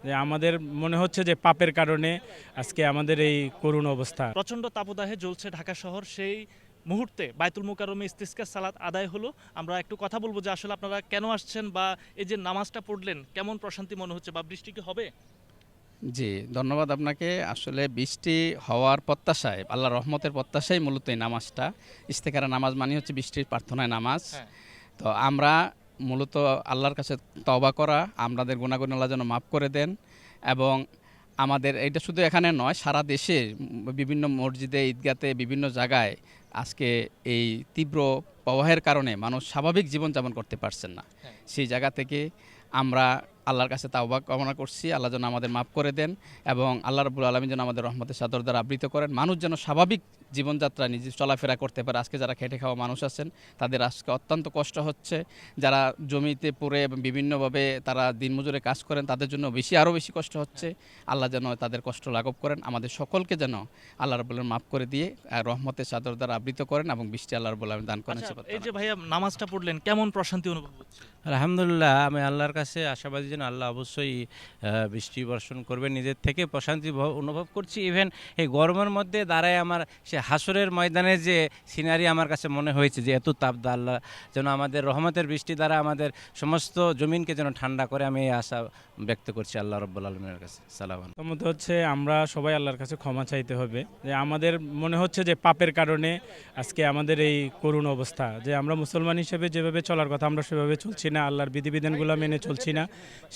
যে আমাদের মনে হচ্ছে যে পাপের কারণে আজকে আমাদের এই করুণ অবস্থা। প্রচণ্ড তাপদাহে জ্বলছে ঢাকা শহর, সেই মুহূর্তে বায়তুল মোকাররমে ইস্তিসকার সালাত আদায় হলো। আমরা একটু কথা বলবো যে আসলে আপনারা কেন আসছেন, বা এই যে নামাজটা পড়লেন কেমন প্রশান্তি মনে হচ্ছে, বা বৃষ্টি কি হবে? জি, ধন্যবাদ আপনাকে। আসলে বৃষ্টি হওয়ার প্রত্যাশায়, আল্লাহর রহমতের প্রত্যাশায় মূলত এই নামাজটা। ইস্তেখারা নামাজ মানে হচ্ছে বৃষ্টির প্রার্থনায় নামাজ। হ্যাঁ। তো আমরা মূলত আল্লাহর কাছে তওবা করা, আমাদের গুনাহগুলো আল্লাহ যেন মাফ করে দেন, এবং আমাদের এটা শুধু এখানে নয়, সারা দেশে বিভিন্ন মসজিদে, ঈদগাতে, বিভিন্ন জায়গায় আজকে এই তীব্র প্রবাহের কারণে মানুষ স্বাভাবিক জীবনযাপন করতে পারছেন না। হ্যাঁ। সেই জায়গা থেকে আমরা আল্লাহর কাছে তাওবা কামনা করছি, আল্লাহ যেন আমাদের মাফ করে দেন, এবং আল্লাহ রাব্বুল আলামিন যেন আমাদের রহমতের চাদর দ্বারা আবৃত করেন। মানুষ যেন স্বাভাবিক জীবনযাত্রা নিজে চলাফেরা করতে পারে। আজকে যারা খেটে খাওয়া মানুষ আছেন তাদের আজকে অত্যন্ত কষ্ট হচ্ছে। যারা জমিতে পড়ে এবং বিভিন্নভাবে তারা দিনমজুরে কাজ করেন তাদের জন্য আরও বেশি কষ্ট হচ্ছে। আল্লাহ যেন তাদের কষ্ট লাঘব করেন, আমাদের সকলকে যেন আল্লাহ রাব্বুল আলামিন মাফ করে দিয়ে রহমতের চাদর দ্বারা আবৃত করেন এবং বৃষ্টি আল্লাহ রাব্বুল আলামিন দান করেন। আচ্ছা, এই যে ভাইয়া নামাজটা পড়লেন কেমন প্রশান্তি অনুভব হচ্ছে? আলহামদুলিল্লাহ, আমি আল্লাহর কাছে আশাবাদী যেন আল্লাহ অবশ্যই বৃষ্টি বর্ষণ করবেন। নিজের থেকে প্রশান্তি অনুভব করছি। ইভেন এই গরমের মধ্যে দাঁড়ায় আমার সে হাসরের ময়দানের যে সিনারি আমার কাছে মনে হয়েছে যে এত তাপদা, আল্লাহ যেন আমাদের রহমতের বৃষ্টি দ্বারা আমাদের সমস্ত জমিনকে যেন ঠান্ডা করে, আমি এই আশা ব্যক্ত করছি আল্লাহ রাব্বুল আলামিনের কাছে। সালাম। প্রথমত হচ্ছে আমরা সবাই আল্লাহর কাছে ক্ষমা চাইতে হবে যে আমাদের মনে হচ্ছে যে পাপের কারণে আজকে আমাদের এই করুণ অবস্থা। যে আমরা মুসলমান হিসেবে যেভাবে চলার কথা আমরা সেভাবে চলছি না, আল্লাহর বিধিবিধানগুলো মেনে চলছি না,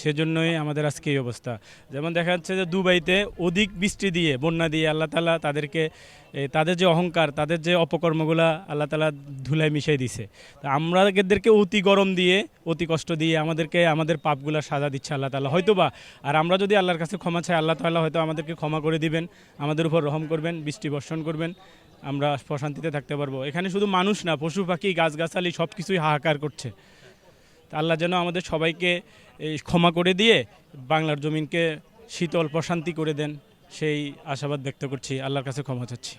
সেজন্যই আমাদের আজকে এই অবস্থা। যেমন দেখা যাচ্ছে যে দুবাইতে অধিক বৃষ্টি দিয়ে, বন্যা দিয়ে আল্লাহ তাআলা তাদেরকে তাদের যে অহংকার, তাদের যে অপকর্মগুলা আল্লাহ তাআলা ধুলায় মিশিয়ে দিছে। তা আমরা এদেরকে অতি গরম দিয়ে, অতি কষ্ট দিয়ে আমাদেরকে আমাদের পাপগুলা সাজা দিচ্ছে আল্লাহ তাআলা হয়তোবা। আর আমরা যদি আল্লাহর কাছে ক্ষমা চাই, আল্লাহ তাআলা হয়তো আমাদেরকে ক্ষমা করে দিবেন, আমাদের উপর রহম করবেন, বৃষ্টি বর্ষণ করবেন, আমরা প্রশান্তিতে থাকতে পারবো। এখানে শুধু মানুষ না, পশু পাখি, গাছগাছালি সব কিছুই হাহাকার করছে। তা আল্লাহ যেন আমাদের সবাইকে এই ক্ষমা করে দিয়ে বাংলার জমিনকে শীতল প্রশান্তি করে দেন, সেই আশাবাদ ব্যক্ত করছি, আল্লাহর কাছে ক্ষমা চাচ্ছি।